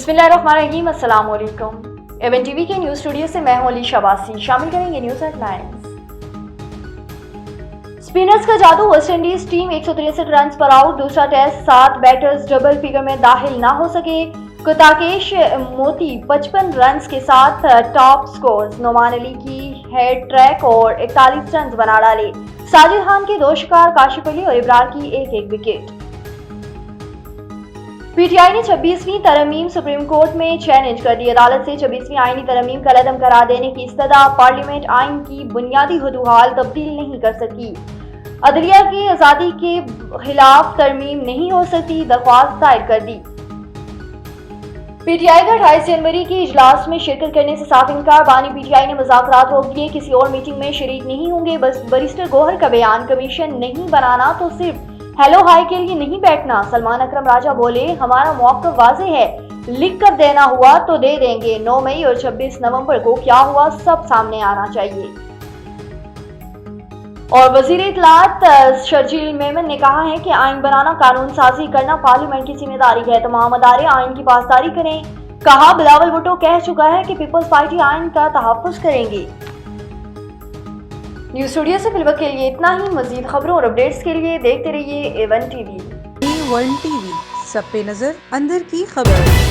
बिस्मिल्लाहिर्रहमानिर्रहीम, अस्सलाम वालेकुम। एवन टीवी के न्यूज स्टूडियो से मैं हूं अली शाबासी। शामिल करेंगे न्यूज हेडलाइंस। स्पिनर्स का जादू, वेस्ट इंडीज टीम 163 रन पर आउट। दूसरा टेस्ट 7 बैटर्स डबल फिगर में दाखिल ना हो सके। कुताकेश मोती 55 रन के साथ टॉप स्कोर्स। नोमान अली की हेड ट्रैक और 41 रन बना डाले। साजिद खान के 2 शिकार, काशिफ अली और इब्रार की एक विकेट। पीटीआई ने 26वीं तरमीम सुप्रीम कोर्ट में चैलेंज कर दी। अदालत से 26वीं आईनी तरमीम का रद्द करार देने की इस्तदा। पार्लियामेंट आइन की बुनियादी हदूद तब्दील नहीं कर सकी। अदलिया की आज़ादी के खिलाफ तरमीम नहीं हो सकती, दरख्वास्त दायर कर दी। पीटीआई का 28 जनवरी की इजलास में शिरकत करने से साफ इनकार। बानी पीटीआई ने मुज़ाकरात रोक दिए, किसी और मीटिंग में शरीक नहीं होंगे। बस बैरिस्टर गौहर का बयान, कमीशन नहीं बनाना तो सिर्फ हेलो हाय के लिए नहीं बैठना। सलमान अकरम राजा बोले, हमारा मौक़िफ़ वाज़ेह है, लिख कर देना हुआ तो दे देंगे। 9 मई और 26 नवंबर को क्या हुआ सब सामने आना चाहिए। और वज़ीर इत्तलात शर्जील मेमन ने कहा है कि आइन बनाना, कानून साजी करना पार्लियामेंट की जिम्मेदारी है। तमाम अदारे आइन की पासदारी करें। कहा, बिलावल भुट्टो कह चुका है कि पीपल्स पार्टी आइन का तहफ़्फ़ुज़ करेंगी। न्यूज स्टूडियो से फिलहाल के लिए इतना ही। मज़ीद खबरों और अपडेट्स के लिए देखते रहिए A1 TV। A1 TV, सब पे नजर, अंदर की खबर।